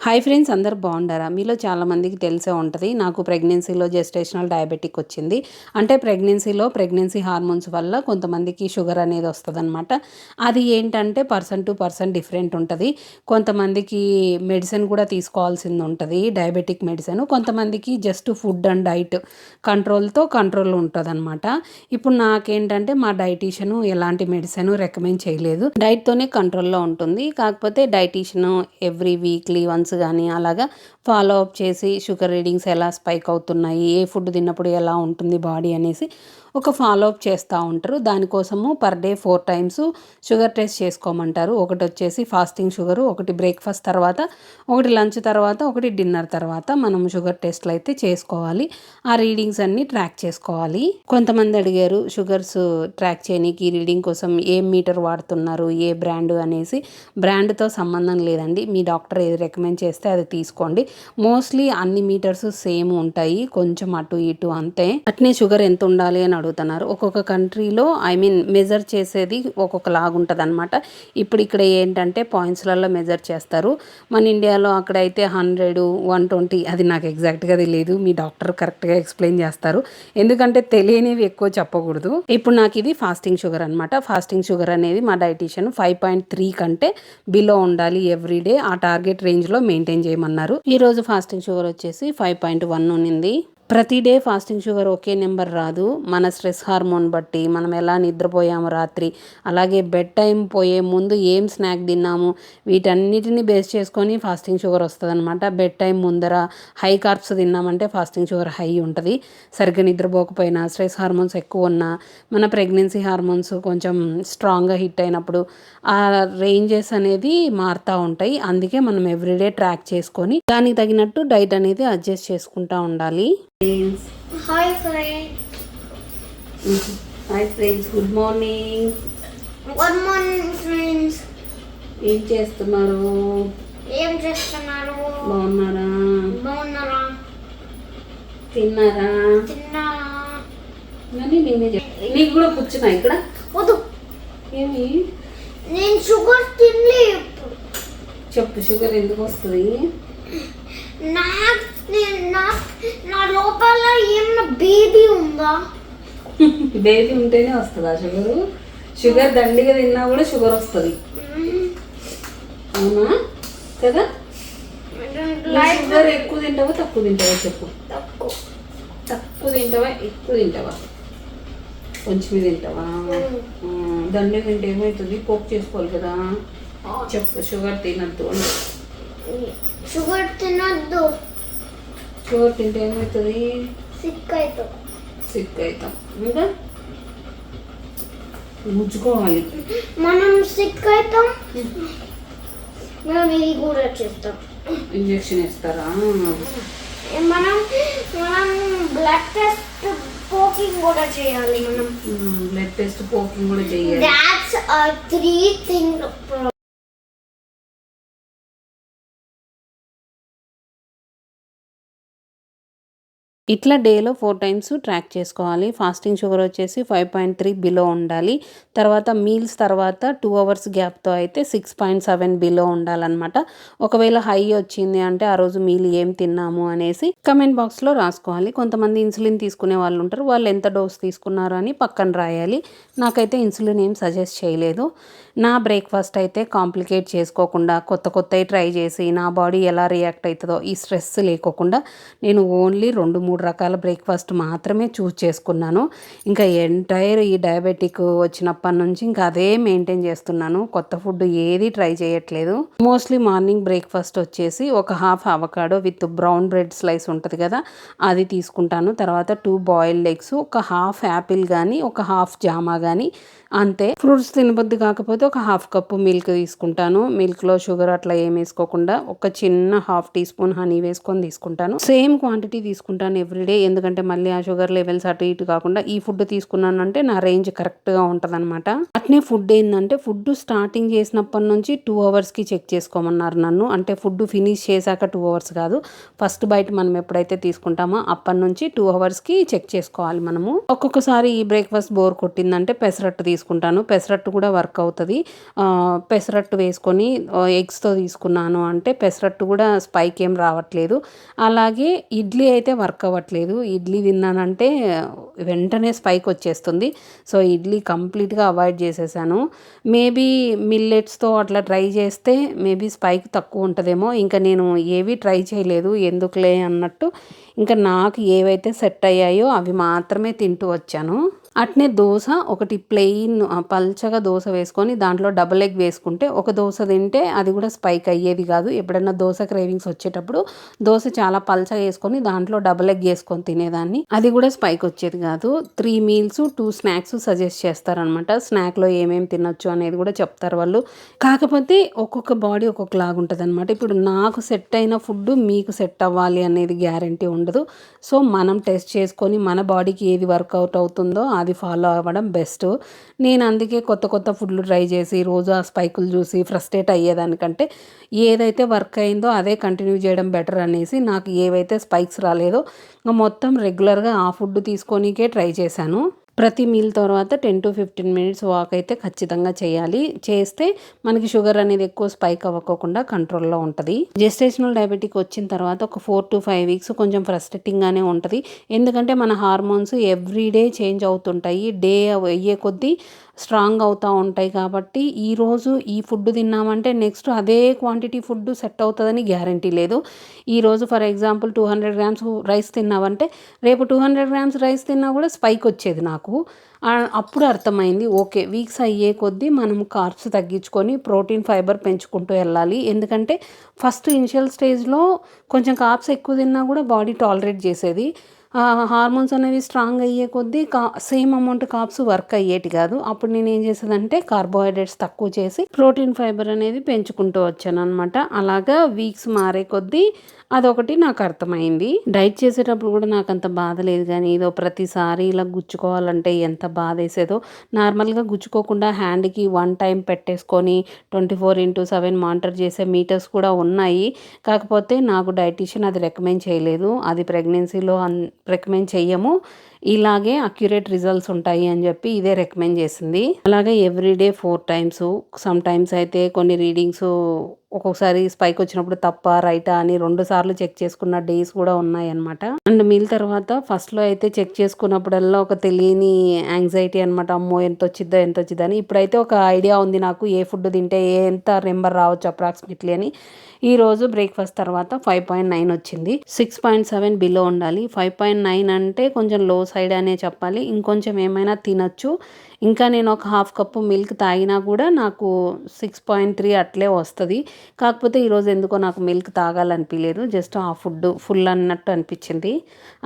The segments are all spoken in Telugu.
హాయ్ ఫ్రెండ్స్, అందరు బాగుండారా? మీలో చాలామందికి తెలిసే ఉంటుంది, నాకు ప్రెగ్నెన్సీలో జెస్టేషనల్ డయాబెటిక్ వచ్చింది. అంటే ప్రెగ్నెన్సీ హార్మోన్స్ వల్ల కొంతమందికి షుగర్ అనేది వస్తుందన్నమాట. అది ఏంటంటే పర్సన్ టు పర్సన్ డిఫరెంట్ ఉంటుంది. కొంతమందికి మెడిసిన్ కూడా తీసుకోవాల్సింది ఉంటుంది, డయాబెటిక్ మెడిసిన్. కొంతమందికి just food and diet control ఉంటుంది అనమాట. ఇప్పుడు నాకేంటంటే మా డైటీషియన్ ఎలాంటి మెడిసిన్ రికమెండ్ చేయలేదు, డైట్తోనే కంట్రోల్లో ఉంటుంది. కాకపోతే డైటీషియన్ ఎవ్రీ వీక్లీ వన్స్ కానీ అలాగా ఫాలో అప్ చేసి షుగర్ రీడింగ్స్ ఎలా స్పైక్ అవుతున్నాయి, ఏ ఫుడ్ తిన్నప్పుడు ఎలా ఉంటుంది బాడీ అనేసి ఒక ఫాలో అప్ చేస్తూ ఉంటారు. దానికోసము per day 4 times sugar test చేసుకోమంటారు. ఒకటి వచ్చేసి ఫాస్టింగ్ షుగరు, ఒకటి బ్రేక్ఫాస్ట్ తర్వాత, ఒకటి లంచ్ తర్వాత, ఒకటి డిన్నర్ తర్వాత మనం షుగర్ టెస్ట్లు అయితే చేసుకోవాలి. ఆ రీడింగ్స్ అన్నీ ట్రాక్ చేసుకోవాలి. కొంతమంది అడిగారు షుగర్స్ ట్రాక్ చేయడానికి రీడింగ్ కోసం ఏ మీటర్ వాడుతున్నారు, ఏ బ్రాండ్ అనేసి. బ్రాండ్తో సంబంధం లేదండి, మీ డాక్టర్ ఏది రికమెండ్ చేస్తే అది తీసుకోండి. మోస్ట్లీ అన్ని మీటర్స్ సేమ్ ఉంటాయి, కొంచెం అటు ఇటు అంతే. అట్నే షుగర్ ఎంత ఉండాలి అని అడుగుతున్నారు. ఒక్కొక్క కంట్రీలో మెజర్ చేసేది ఒక్కొక్క లాగా ఉంటుంది అనమాట. ఇప్పుడు ఇక్కడ ఏంటంటే పాయింట్స్లలో మెజర్ చేస్తారు. మన ఇండియాలో అక్కడైతే 100, 120, అది నాకు ఎగ్జాక్ట్గా తెలియదు, మీ డాక్టర్ కరెక్ట్గా ఎక్స్ప్లెయిన్ చేస్తారు. ఎందుకంటే తెలియనివి ఎక్కువ చెప్పకూడదు. ఇప్పుడు నాకు ఇది ఫాస్టింగ్ షుగర్ అనమాట. ఫాస్టింగ్ షుగర్ అనేది మా డైటీషియన్ 5.3 కంటే బిలో ఉండాలి ఎవ్రీడే, ఆ టార్గెట్ రేంజ్లో మెయింటైన్ చేయమన్నారు. ఈరోజు ఫాస్టింగ్ షుగర్ వచ్చేసి 5.1 ఉన్నింది. ప్రతి డే ఫాస్టింగ్ షుగర్ ఒకే నెంబర్ రాదు. మన స్ట్రెస్ హార్మోన్ బట్టి, మనం ఎలా నిద్రపోయాము రాత్రి, అలాగే బెడ్ టైం పోయే ముందు ఏం స్నాక్ తిన్నాము, వీటన్నిటిని బేస్ చేసుకొని ఫాస్టింగ్ షుగర్ వస్తుంది అనమాట. బెడ్ టైం ముందర హై కార్బ్స్ తిన్నామంటే ఫాస్టింగ్ షుగర్ హై ఉంటుంది. సరిగ్గా నిద్రపోకపోయినా, స్ట్రెస్ హార్మోన్స్ ఎక్కువ ఉన్నా, మన ప్రెగ్నెన్సీ హార్మోన్స్ కొంచెం స్ట్రాంగ్గా హిట్ అయినప్పుడు ఆ రేంజెస్ అనేది మారుతూ ఉంటాయి. అందుకే మనం ఎవ్రీడే ట్రాక్ చేసుకొని దానికి తగినట్టు డైట్ అనేది అడ్జస్ట్ చేసుకుంటూ ఉండాలి. Hi friends. Hi friends, good morning. Good morning friends. ఏం చేస్తున్నారు? బాగున్నారా? తిన్నారా? కానీ నీకు కూడా కూర్చున్నా ఇక్కడ. వద్దు, ఏమి? నేను షుగర్ తినలే. చెప్పు, షుగర్ ఎందుకు వస్తుంది? నా లోపల ఏమన్నా బేబీ ఉందా? బేబీ ఉంటేనే వస్తుందా షుగరు? షుగర్ దండిగా తిన్నా కూడా షుగర్ వస్తుంది, అవునా కదా? షుగర్ ఎక్కువ తింటావా తక్కువ తింటావా చెప్పు. తక్కువ తింటావా ఎక్కువ తింటావా? కొంచెమే తింటావా? దండిగా తింటే ఏమవుతుంది? పోపు చేసుకోవాలి కదా. చెప్పు, షుగర్ తినద్దు అని. షుగర్ తినద్దు. షుగర్ తింటే ఏమవుతుంది? సిక్ అవుతాం. ఇంకా గుచ్చుకోవాలి. మనం సిక్ అవుతాం, మనం ఇది కూడా చేస్తాం. ఇంజెక్షన్ ఇస్తారా? మనం బ్లడ్ టెస్ట్ పోకింగ్ కూడా చేయాలి. బ్లడ్ టెస్ట్ పోకింగ్ కూడా చేయాలి. That's a 3 thing. ఇట్లా డేలో 4 times ట్రాక్ చేసుకోవాలి. ఫాస్టింగ్ షుగర్ వచ్చేసి 5.3 బిలో ఉండాలి. తర్వాత మీల్స్ తర్వాత 2 hours గ్యాప్తో అయితే 6.7 బిలో ఉండాలన్నమాట. ఒకవేళ హై వచ్చింది అంటే ఆ రోజు మీల్ ఏం తిన్నాము అనేసి కమెంట్ బాక్స్లో రాసుకోవాలి. కొంతమంది ఇన్సులిన్ తీసుకునే వాళ్ళు ఉంటారు, వాళ్ళు ఎంత డోస్ తీసుకున్నారు అని పక్కన రాయాలి. నాకైతే ఇన్సులిన్ ఏం సజెస్ట్ చేయలేదు. నా బ్రేక్ఫాస్ట్ అయితే కాంప్లికేట్ చేసుకోకుండా కొత్తవి ట్రై చేసి నా బాడీ ఎలా రియాక్ట్ అవుతుందో ఈ స్ట్రెస్ లేకోకుండా నేను ఓన్లీ 2-3 రకాల బ్రేక్ఫాస్ట్ మాత్రమే చూస్ చేసుకున్నాను. ఇంకా ఎంటైర్ ఈ డయాబెటిక్ వచ్చినప్పటి నుంచి ఇంకా అదే మెయింటైన్ చేస్తున్నాను. కొత్త ఫుడ్ ఏది ట్రై చేయట్లేదు. మోస్ట్లీ మార్నింగ్ బ్రేక్ఫాస్ట్ వచ్చేసి ఒక half avocado with brown bread slice ఉంటుంది కదా, అది తీసుకుంటాను. తర్వాత 2 బాయిల్డ్ ఎగ్స్, ఒక హాఫ్ యాపిల్ కానీ, ఒక హాఫ్ జామా కానీ, అంతే. ఫ్రూట్స్ తినబుద్ది కాకపోతే ఒక హాఫ్ కప్పు మిల్క్ తీసుకుంటాను. మిల్క్లో షుగర్ అట్లా ఏం వేసుకోకుండా ఒక చిన్న హాఫ్ టీ స్పూన్ హనీ వేసుకొని తీసుకుంటాను. సేమ్ క్వాంటిటీ తీసుకుంటాను ఎవ్రీడే, ఎందుకంటే మళ్ళీ ఆ షుగర్ లెవెల్స్ అటు ఇటు కాకుండా ఈ ఫుడ్ తీసుకున్నానంటే నా రేంజ్ కరెక్ట్గా ఉంటుంది అనమాట. అట్నే ఫుడ్ ఏంటంటే ఫుడ్ స్టార్టింగ్ చేసినప్పటి నుంచి 2 hours చెక్ చేసుకోమన్నారు నన్ను. అంటే ఫుడ్ ఫినిష్ చేశాక 2 hours కాదు, ఫస్ట్ బైట్ మనం ఎప్పుడైతే తీసుకుంటామో అప్పటి నుంచి 2 hours చెక్ చేసుకోవాలి మనము. ఒక్కొక్కసారి ఈ బ్రేక్ఫాస్ట్ బోర్ కొట్టిందంటే పెసరట్టు తీసుకుంటాను. పెసరట్టు కూడా వర్క్ అవుతుంది. పెసరట్టు వేసుకొని ఎగ్స్తో తీసుకున్నాను అంటే పెసరట్టు కూడా స్పైక్ ఏం రావట్లేదు. అలాగే ఇడ్లీ అయితే వర్క్ అవ్వట్లేదు. ఇడ్లీ తిన్నానంటే వెంటనే స్పైక్ వచ్చేస్తుంది. సో ఇడ్లీ కంప్లీట్గా అవాయిడ్ చేసేసాను. మేబీ మిల్లెట్స్తో అట్లా ట్రై చేస్తే మేబీ స్పైక్ తక్కువ ఉంటుందేమో. ఇంకా నేను ఏవి ట్రై చేయలేదు, ఎందుకులే అన్నట్టు ఇంకా నాకు ఏవైతే సెట్ అయ్యాయో అవి మాత్రమే తింటూ వచ్చాను. అట్నే దోశ ఒకటి ప్లెయిన్ పల్చగా దోశ వేసుకొని దాంట్లో డబుల్ ఎగ్ వేసుకుంటే ఒక దోశ తింటే అది కూడా స్పైక్ అయ్యేది కాదు. ఎప్పుడైనా దోశ క్రేవింగ్స్ వచ్చేటప్పుడు దోశ చాలా పల్చగా వేసుకొని దాంట్లో డబుల్ ఎగ్ వేసుకొని తినేదాన్ని, అది కూడా స్పైక్ వచ్చేది కాదు. 3 మీల్స్ 2 స్నాక్స్ సజెస్ట్ చేస్తారనమాట. స్నాక్లో ఏమేమి తినొచ్చు అనేది కూడా చెప్తారు వాళ్ళు. కాకపోతే ఒక్కొక్క బాడీ ఒక్కొక్కలాగా ఉంటుంది అనమాట. ఇప్పుడు నాకు సెట్ అయిన ఫుడ్ మీకు సెట్ అవ్వాలి అనేది గ్యారంటీ ఉండదు. సో మనం టెస్ట్ చేసుకొని మన బాడీకి ఏది వర్కౌట్ అవుతుందో అది ఫాలో అవ్వడం బెస్ట్. నేను అందుకే కొత్త కొత్త ఫుడ్లు ట్రై చేసి రోజు ఆ స్పైకులు చూసి ఫ్రస్ట్రేట్ అయ్యేదానికంటే ఏదైతే వర్క్ అయిందో అదే కంటిన్యూ చేయడం బెటర్ అనేసి నాకు ఏవైతే స్పైక్స్ రాలేదో మొత్తం రెగ్యులర్గా ఆ ఫుడ్ తీసుకొనికే ట్రై చేశాను. ప్రతి మీల్ తర్వాత 10 to 15 మినిట్స్ వాక్ అయితే ఖచ్చితంగా చేయాలి. చేస్తే మనకి షుగర్ అనేది ఎక్కువ స్పైక్ అవ్వకుండా కంట్రోల్లో ఉంటుంది. జెస్టేషనల్ డయాబెటిక్ వచ్చిన తర్వాత ఒక 4 to 5 వీక్స్ కొంచెం ఫ్రస్ట్రేటింగ్గానే ఉంటుంది. ఎందుకంటే మన హార్మోన్స్ ఎవ్రీడే చేంజ్ అవుతుంటాయి. డే అయ్యే కొద్దీ స్ట్రాంగ్ అవుతూ ఉంటాయి. కాబట్టి ఈరోజు ఈ ఫుడ్ తిన్నామంటే నెక్స్ట్ అదే క్వాంటిటీ ఫుడ్ సెట్ అవుతుందని గ్యారంటీ లేదు. ఈరోజు ఫర్ ఎగ్జాంపుల్ 200 గ్రామ్స్ రైస్ తిన్నామంటే రేపు 200 గ్రామ్స్ రైస్ తిన్నా కూడా స్పైక్ వచ్చేది నాకు. అప్పుడు అర్థమైంది ఓకే, వీక్స్ అయ్యే కొద్దీ మనం కార్బ్స్ తగ్గించుకొని ప్రోటీన్ ఫైబర్ పెంచుకుంటూ వెళ్ళాలి. ఎందుకంటే ఫస్ట్ ఇనిషియల్ స్టేజ్లో కొంచెం కార్బ్స్ ఎక్కువ తిన్నా కూడా బాడీ టాలరేట్ చేసేది. హార్మోన్స్ అనేవి స్ట్రాంగ్ అయ్యే కొద్దీ సేమ్ అమౌంట్ కార్బ్స్ వర్క్ అయ్యేటి కాదు. అప్పుడు నేను ఏం చేసేదంటే కార్బోహైడ్రేట్స్ తక్కువ చేసి ప్రోటీన్ ఫైబర్ అనేది పెంచుకుంటూ వచ్చాను అనమాట. అలాగా వీక్స్ మారే కొద్దీ అదొకటి నాకు అర్థమైంది. డైట్ చేసేటప్పుడు కూడా నాకు అంత బాధ లేదు, కానీ ఏదో ప్రతిసారి ఇలా గుచ్చుకోవాలంటే ఎంత బాధ వేసేదో. నార్మల్గా గుచ్చుకోకుండా హ్యాండ్కి 1 టైం పెట్టేసుకొని 24/7 మానిటర్ చేసే మీటర్స్ కూడా ఉన్నాయి. కాకపోతే నాకు డైటీషియన్ అది రికమెండ్ చేయలేదు. అది ప్రెగ్నెన్సీలో రికమెండ్ చెయ్యము, ఇలాగే అక్యురేట్ రిజల్ట్స్ ఉంటాయి అని చెప్పి ఇదే రికమెండ్ చేసింది. అలాగే ఎవ్రీడే 4 టైమ్స్, సమ్ టైమ్స్ అయితే కొన్ని రీడింగ్స్ ఒక్కొక్కసారి స్పైక్ వచ్చినప్పుడు తప్ప రైటా అని 2 సార్లు చెక్ చేసుకున్న డేస్ కూడా ఉన్నాయి అనమాట. అండ్ మీల్ తర్వాత ఫస్ట్లో అయితే చెక్ చేసుకున్నప్పుడల్లా ఒక తెలియని యాంగ్జైటీ అనమాట. అమ్మో ఎంత వచ్చిద్దా అని. ఇప్పుడైతే ఒక ఐడియా ఉంది నాకు, ఏ ఫుడ్ తింటే ఎంత నెంబర్ రావచ్చు అప్రాక్సిమేట్లీ అని. ఈరోజు బ్రేక్ఫాస్ట్ తర్వాత 5.9 వచ్చింది. 6.7 బిలో ఉండాలి. 5.9 అంటే కొంచెం లో సైడ్ అనే చెప్పాలి. ఇంకొంచెం ఏమైనా తినచ్చు. ఇంకా నేను ఒక 1/2 కప్పు మిల్క్ తాగినా కూడా నాకు 6.3 అట్లే వస్తుంది. కాకపోతే ఈరోజు ఎందుకో నాకు మిల్క్ తాగాలనిపించలేదు, జస్ట్ ఆ ఫుడ్ ఫుల్ అన్నట్టు అనిపించింది.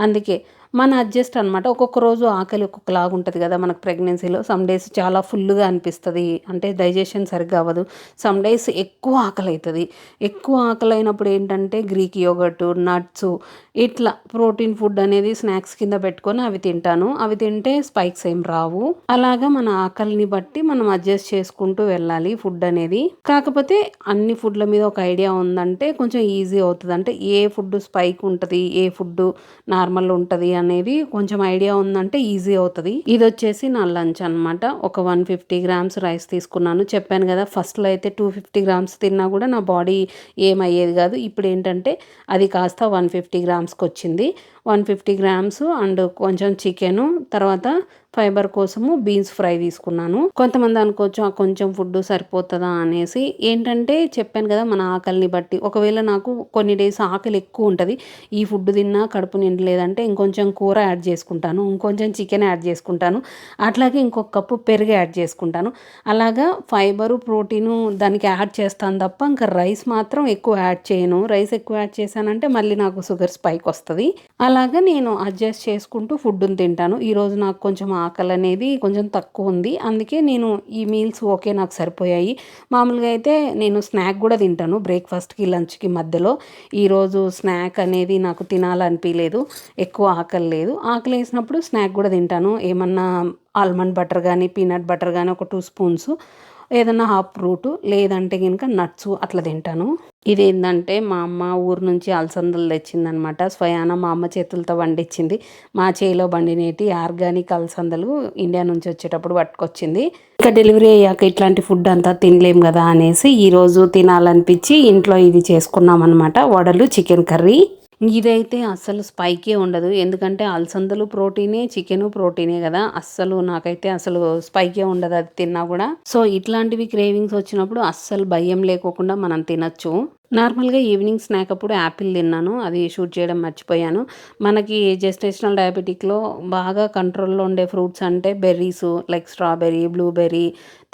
అందుకే మన అడ్జస్ట్ అనమాట. ఒక్కొక్క రోజు ఆకలి ఒక్కొక్కలాగా ఉంటుంది కదా మనకు ప్రెగ్నెన్సీలో. సమ్ డేస్ చాలా ఫుల్గా అనిపిస్తుంది, అంటే డైజెషన్ సరిగ్గా అవ్వదు. సమ్ డేస్ ఎక్కువ ఆకలి అవుతుంది. ఎక్కువ ఆకలి అయినప్పుడు ఏంటంటే గ్రీక్ యోగర్ట్, నట్స్, ఇట్లా ప్రోటీన్ ఫుడ్ అనేది స్నాక్స్ కింద పెట్టుకొని అవి తింటాను. అవి తింటే స్పైక్స్ ఏం రావు. అలాగా మన ఆకలిని బట్టి మనం అడ్జస్ట్ చేసుకుంటూ వెళ్ళాలి ఫుడ్ అనేది. కాకపోతే అన్ని ఫుడ్ల మీద ఒక ఐడియా ఉందంటే కొంచెం ఈజీ అవుతుంది. అంటే ఏ ఫుడ్ స్పైక్ ఉంటుంది, ఏ ఫుడ్ నార్మల్ ఉంటుంది అనేది కొంచెం ఐడియా ఉందంటే ఈజీ అవుతుంది. ఇది వచ్చేసి నా లంచ్ అనమాట. ఒక 150 గ్రామ్స్ రైస్ తీసుకున్నాను. చెప్పాను కదా ఫస్ట్లో అయితే 250 గ్రామ్స్ తిన్నా కూడా నా బాడీ ఏమయ్యేది కాదు. ఇప్పుడు ఏంటంటే అది కాస్త 150 గ్రామ్స్కి వచ్చింది. 150 గ్రామ్స్ అండ్ కొంచెం చికెను, తర్వాత ఫైబర్ కోసము బీన్స్ ఫ్రై తీసుకున్నాను. కొంతమంది అనుకోవచ్చు ఆ కొంచెం ఫుడ్ సరిపోతుందా అనేసి. ఏంటంటే చెప్పాను కదా మన ఆకలిని బట్టి. ఒకవేళ నాకు కొన్ని డేస్ ఆకలి ఎక్కువ ఉంటుంది, ఈ ఫుడ్ తిన్నా కడుపు నిండలేదంటే ఇంకొంచెం కూర యాడ్ చేసుకుంటాను, ఇంకొంచెం చికెన్ యాడ్ చేసుకుంటాను, అట్లాగే ఇంకొక కప్పు పెరుగు యాడ్ చేసుకుంటాను. అలాగా ఫైబరు ప్రోటీను దానికి యాడ్ చేస్తాను తప్ప ఇంకా రైస్ మాత్రం ఎక్కువ యాడ్ చేయను. రైస్ ఎక్కువ యాడ్ చేశానంటే మళ్ళీ నాకు షుగర్ స్పైక్ వస్తుంది. అలాగా నేను అడ్జస్ట్ చేసుకుంటూ ఫుడ్ని తింటాను. ఈరోజు నాకు కొంచెం ఆకలి అనేది కొంచెం తక్కువ ఉంది, అందుకే నేను ఈ మీల్స్ ఓకే నాకు సరిపోయాయి. మామూలుగా అయితే నేను స్నాక్ కూడా తింటాను బ్రేక్ఫాస్ట్కి లంచ్కి మధ్యలో. ఈరోజు స్నాక్ అనేది నాకు తినాలనిపించలేదు, ఎక్కువ ఆకలి లేదు. ఆకలి వేసినప్పుడు స్నాక్ కూడా తింటాను. ఏమన్నా ఆల్మండ్ బటర్ కానీ పీనట్ బటర్ కానీ ఒక 2 స్పూన్స్, ఏదన్నా హాఫ్ ఫ్రూట్ లేదంటే కనుక నట్స్ అట్లా తింటాను. ఇదేంటంటే మా అమ్మ ఊరు నుంచి అలసందలు తెచ్చిందనమాట. స్వయాన మా అమ్మ చేతులతో వండించింది. మా చేలో బండినేటి ఆర్గానిక్ అలసందలు ఇండియా నుంచి వచ్చేటప్పుడు పట్టుకొచ్చింది. ఇక డెలివరీ అయ్యాక ఇట్లాంటి ఫుడ్ అంతా తినలేం కదా అనేసి ఈరోజు తినాలనిపించి ఇంట్లో ఇది చేసుకున్నాం అనమాట. వడలు, చికెన్ కర్రీ. ఇదైతే అస్సలు స్పైకే ఉండదు. ఎందుకంటే అలసందలు ప్రోటీనే, చికెను ప్రోటీనే కదా. అస్సలు నాకైతే అసలు స్పైకే ఉండదు అది తిన్నా కూడా. సో ఇట్లాంటివి క్రేవింగ్స్ వచ్చినప్పుడు అస్సలు భయం లేకోకుండా మనం తినచ్చు. నార్మల్గా ఈవినింగ్ స్నాక్ అప్పుడు యాపిల్ తిన్నాను. అది షూట్ చేయడం మర్చిపోయాను. మనకి జెస్టేషనల్ డయాబెటిక్లో బాగా కంట్రోల్లో ఉండే ఫ్రూట్స్ అంటే బెర్రీస్ లైక్ స్ట్రాబెర్రీ, బ్లూబెర్రీ,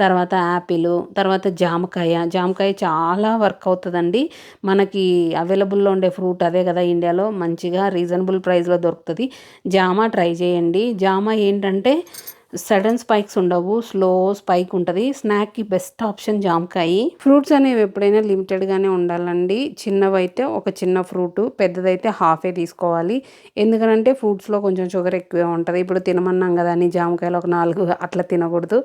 తర్వాత యాపిల్, తర్వాత జామకాయ. జామకాయ చాలా వర్క్ అవుతుందండి. మనకి అవైలబుల్లో ఉండే ఫ్రూట్ అదే కదా ఇండియాలో. మంచిగా రీజనబుల్ ప్రైస్లో దొరుకుతుంది. జామ ట్రై చేయండి. జామ ఏంటంటే సడన్ స్పైక్స్ ఉండవు, స్లో స్పైక్ ఉంటుంది. స్నాక్కి బెస్ట్ ఆప్షన్ జామకాయ. ఫ్రూట్స్ అనేవి ఎప్పుడైనా లిమిటెడ్గానే ఉండాలండి. చిన్నవైతే ఒక చిన్న ఫ్రూట్, పెద్దదైతే హాఫే తీసుకోవాలి. ఎందుకనంటే ఫ్రూట్స్లో కొంచెం షుగర్ ఎక్కువే ఉంటుంది. ఇప్పుడు తినమన్నాం కదా అని జామకాయలు ఒక 4 అట్లా తినకూడదు,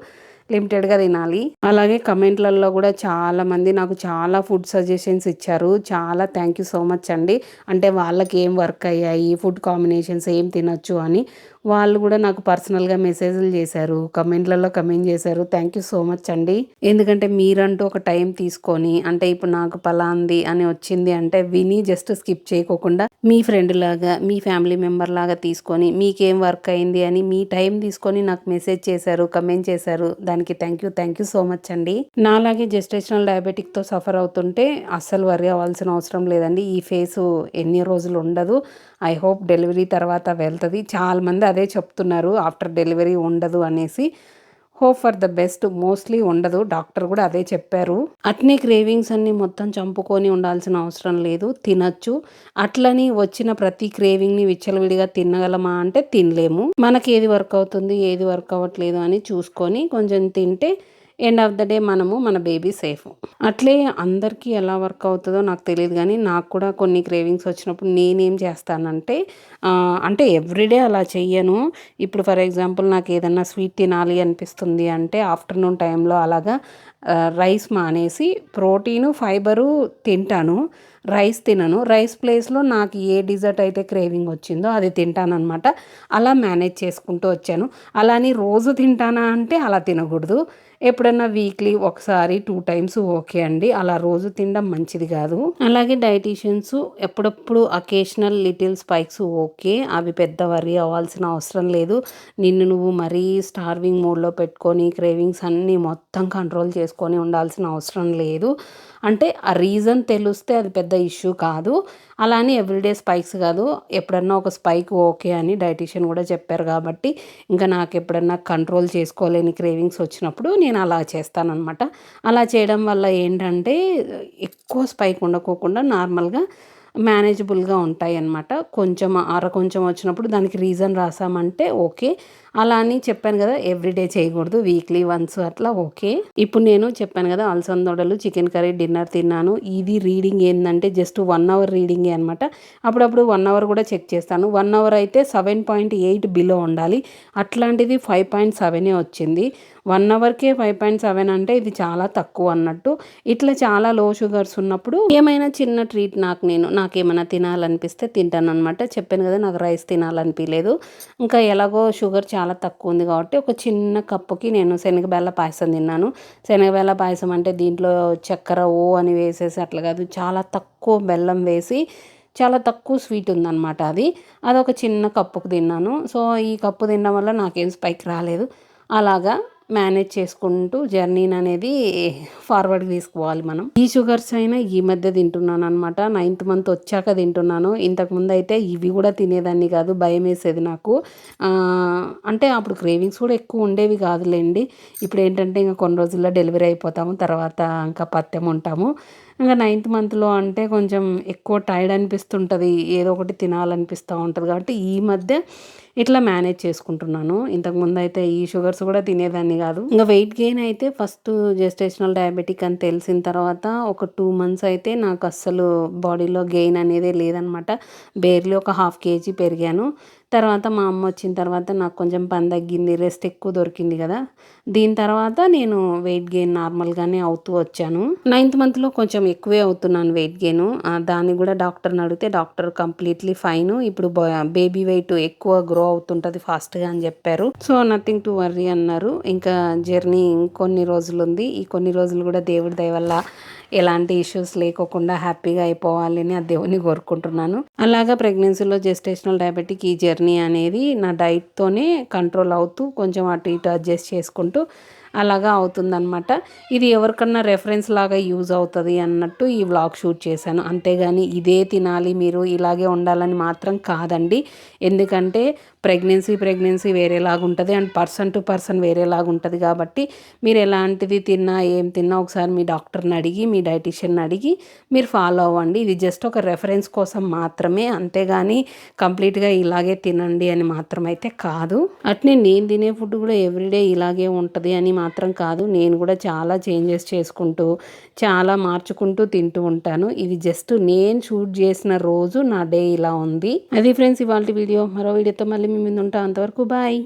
లిమిటెడ్గా తినాలి. అలాగే కమెంట్లలో కూడా చాలామంది నాకు చాలా ఫుడ్ సజెషన్స్ ఇచ్చారు. చాలా థ్యాంక్ యూ సో మచ్ అండి. అంటే వాళ్ళకి ఏం వర్క్ అయ్యాయి, ఫుడ్ కాంబినేషన్స్ ఏం తినొచ్చు అని వాళ్ళు కూడా నాకు పర్సనల్గా మెసేజ్లు చేశారు, కమెంట్లలో కమెంట్ చేశారు. థ్యాంక్ యూ సో మచ్ అండి. ఎందుకంటే మీరంటూ ఒక టైం తీసుకొని, అంటే ఇప్పుడు నాకు పలాంది అని వచ్చింది అంటే విని జస్ట్ స్కిప్ చేయకోకుండా మీ ఫ్రెండ్ లాగా, మీ ఫ్యామిలీ మెంబర్ లాగా తీసుకొని మీకేం వర్క్ అయింది అని మీ టైం తీసుకొని నాకు మెసేజ్ చేశారు, కమెంట్ చేశారు. దానికి థ్యాంక్ యూ సో మచ్ అండి. నాలాగే జెస్టేషనల్ డయాబెటిక్తో సఫర్ అవుతుంటే అస్సలు వరి అవ్వాల్సిన అవసరం లేదండి. ఈ ఫేసు ఎన్ని రోజులు ఉండదు. ఐ హోప్ డెలివరీ తర్వాత వెళ్తుంది. చాలామంది అదే చెప్తున్నారు, ఆఫ్టర్ డెలివరీ ఉండదు అనేసి. Hope for the best. Mostly ఉండదు, డాక్టర్ కూడా అదే చెప్పారు. అట్నే క్రేవింగ్స్ అన్ని మొత్తం చంపుకొని ఉండాల్సిన అవసరం లేదు, తినచ్చు. అట్లని వచ్చిన ప్రతి క్రేవింగ్ని విచ్చలవిడిగా తినగలమా అంటే తినలేము. మనకి ఏది వర్క్ అవుతుంది, ఏది వర్క్ అవ్వట్లేదు అని చూసుకొని కొంచెం తింటే ఎండ్ ఆఫ్ ద డే మనము మన బేబీ సేఫ్. అట్లే అందరికీ ఎలా వర్క్ అవుతుందో నాకు తెలియదు, కానీ నాకు కూడా కొన్ని క్రేవింగ్స్ వచ్చినప్పుడు నేనేం చేస్తానంటే అంటే ఎవ్రీడే అలా చెయ్యను. ఇప్పుడు ఫర్ ఎగ్జాంపుల్ నాకు ఏదన్నా స్వీట్ తినాలి అనిపిస్తుంది అంటే ఆఫ్టర్నూన్ టైంలో అలాగా రైస్ మానేసి ప్రోటీను, ఫైబరు తింటాను, రైస్ తినను. రైస్ ప్లేస్లో నాకు ఏ డిజర్ట్ అయితే క్రేవింగ్ వచ్చిందో అది తింటానమాట. అలా మేనేజ్ చేసుకుంటూ వచ్చాను. అలా అని రోజు తింటానా అంటే అలా తినకూడదు. ఎప్పుడన్నా వీక్లీ ఒకసారి 2 టైమ్స్ ఓకే అండి. అలా రోజు తినడం మంచిది కాదు. అలాగే డైటీషియన్స్ ఎప్పుడప్పుడు అకేషనల్ లిటిల్ స్పైక్స్ ఓకే, అవి పెద్ద వరీ అవ్వాల్సిన అవసరం లేదు. నిన్ను నువ్వు మరీ స్టార్వింగ్ మోడ్లో పెట్టుకొని క్రేవింగ్స్ అన్నీ మొత్తం కంట్రోల్ చేసుకొని ఉండాల్సిన అవసరం లేదు. అంటే ఆ రీజన్ తెలిస్తే అది పెద్ద ఇష్యూ కాదు. అలా అని ఎవ్రీడే స్పైక్స్ కాదు, ఎప్పుడన్నా ఒక స్పైక్ ఓకే అని డైటీషియన్ కూడా చెప్పారు. కాబట్టి ఇంకా నాకు ఎప్పుడన్నా కంట్రోల్ చేసుకోలేని క్రేవింగ్స్ వచ్చినప్పుడు నేను అలా చేస్తానన్నమాట. అలా చేయడం వల్ల ఏంటంటే ఎక్కువ స్పైక్ ఉండకోకుండా నార్మల్గా మేనేజబుల్గా ఉంటాయి అన్నమాట. కొంచెం వచ్చినప్పుడు దానికి రీజన్ రాసామంటే ఓకే. అలా అని చెప్పాను కదా, ఎవ్రీడే చేయకూడదు, వీక్లీ వన్స్ అట్లా ఓకే. ఇప్పుడు నేను చెప్పాను కదా అలసందొడలు, చికెన్ కర్రీ డిన్నర్ తిన్నాను. ఇది రీడింగ్ ఏంటంటే జస్ట్ 1 అవర్ రీడింగే అనమాట. అప్పుడప్పుడు 1 అవర్ కూడా చెక్ చేస్తాను. 1 అవర్ అయితే 7.8 బిలో ఉండాలి. అట్లాంటిది 5.7 వచ్చింది. 1 అవర్కే 5.7 అంటే ఇది చాలా తక్కువ అన్నట్టు. ఇట్లా చాలా లో షుగర్స్ ఉన్నప్పుడు ఏమైనా చిన్న ట్రీట్ నాకేమైనా తినాలనిపిస్తే తింటాను అనమాట. చెప్పాను కదా నాకు రైస్ తినాలనిపించలేదు. ఇంకా ఎలాగో షుగర్ చాలా తక్కువ ఉంది కాబట్టి ఒక చిన్న కప్పుకి నేను శనగబెల్ల పాయసం తిన్నాను. శనగబెల్ల పాయసం అంటే దీంట్లో చక్కెర అని వేసేసి అట్లా కాదు, చాలా తక్కువ బెల్లం వేసి చాలా తక్కువ స్వీట్ ఉందన్నమాట. అదొక చిన్న కప్పుకు తిన్నాను. సో ఈ కప్పు తినడం వల్ల నాకేం స్పైక్ రాలేదు. అలాగా మేనేజ్ చేసుకుంటూ జర్నీని అనేది ఫార్వర్డ్కి తీసుకోవాలి మనం. ఈ షుగర్స్ అయినా ఈ మధ్య తింటున్నాను అనమాట. 9th మంత్ వచ్చాక తింటున్నాను. ఇంతకుముందు అయితే ఇవి కూడా తినేదాన్ని కాదు, భయం వేసేది నాకు. అంటే అప్పుడు క్రేవింగ్స్ కూడా ఎక్కువ ఉండేవి కాదులేండి. ఇప్పుడు ఏంటంటే ఇంకా కొన్ని రోజుల్లో డెలివరీ అయిపోతాము, తర్వాత ఇంకా పత్యం ఉంటాము. ఇంకా 9th మంత్లో అంటే కొంచెం ఎక్కువ టైర్డ్ అనిపిస్తుంటుంది, ఏదో ఒకటి తినాలనిపిస్తూ ఉంటుంది. కాబట్టి ఈ మధ్య ఇట్లా మేనేజ్ చేసుకుంటున్నాను. ఇంతకుముందు అయితే ఈ షుగర్స్ కూడా తినేదాన్ని కాదు. ఇంకా వెయిట్ గెయిన్ అయితే ఫస్ట్ జెస్టేషనల్ డయాబెటిక్ అని తెలిసిన తర్వాత ఒక 2 months అయితే నాకు అస్సలు బాడీలో గెయిన్ అనేది లేదనమాట. బేర్లీ ఒక 1/2 kg పెరిగాను. తర్వాత మా అమ్మ వచ్చిన తర్వాత నాకు కొంచెం పని తగ్గింది, రెస్ట్ ఎక్కువ దొరికింది కదా. దీని తర్వాత నేను వెయిట్ గెయిన్ నార్మల్గానే అవుతూ వచ్చాను. 9th మంత్లో కొంచెం ఎక్కువే అవుతున్నాను వెయిట్ గెయిన్. దాన్ని కూడా డాక్టర్ని అడిగితే డాక్టర్ కంప్లీట్లీ ఫైన్, ఇప్పుడు బేబీ వెయిట్ ఎక్కువ గ్రో అవుతుంటుంది ఫాస్ట్గా అని చెప్పారు. సో నథింగ్ టు వర్రీ అన్నారు. ఇంకా జర్నీ ఇంకొన్ని రోజులు ఉంది. ఈ కొన్ని రోజులు కూడా దేవుడి దయ వల్ల ఎలాంటి ఇష్యూస్ లేకోకుండా హ్యాపీగా అయిపోవాలని ఆ దేవుని కోరుకుంటున్నాను. అలాగా ప్రెగ్నెన్సీలో జెస్టేషనల్ డయాబెటిక్ ఈ జర్నీ అనేది నా డైట్తోనే కంట్రోల్ అవుతూ కొంచెం అటు ఇటు అడ్జస్ట్ చేసుకుంటూ అలాగా అవుతుందన్నమాట. ఇది ఎవరికన్నా రెఫరెన్స్ లాగా యూజ్ అవుతుంది అన్నట్టు ఈ వ్లాగ్ షూట్ చేశాను. అంతేగాని ఇదే తినాలి మీరు ఇలాగే ఉండాలని మాత్రం కాదండి. ఎందుకంటే ప్రెగ్నెన్సీ వేరేలాగా ఉంటుంది అండ్ పర్సన్ టు పర్సన్ వేరేలాగా ఉంటుంది. కాబట్టి మీరు ఎలాంటిది తిన్నా ఏం తిన్నా ఒకసారి మీ డాక్టర్ని అడిగి మీ డైటీషియన్ అడిగి మీరు ఫాలో అవ్వండి. ఇది జస్ట్ ఒక రెఫరెన్స్ కోసం మాత్రమే, అంతేగాని కంప్లీట్గా ఇలాగే తినండి అని మాత్రం అయితే కాదు. అట్నే నేను తినే ఫుడ్ కూడా ఎవ్రీడే ఇలాగే ఉంటుంది అని మాత్రం కాదు. నేను కూడా చాలా చేంజెస్ చేసుకుంటూ చాలా మార్చుకుంటూ తింటూ ఉంటాను. ఇది జస్ట్ నేను షూట్ చేసిన రోజు నా డే ఇలా ఉంది. అది ఫ్రెండ్స్ ఇవాళ వీడియో. మరో వీడియోతో మళ్ళీ మీ ముందు ఉంటా. అంతవరకు బాయ్.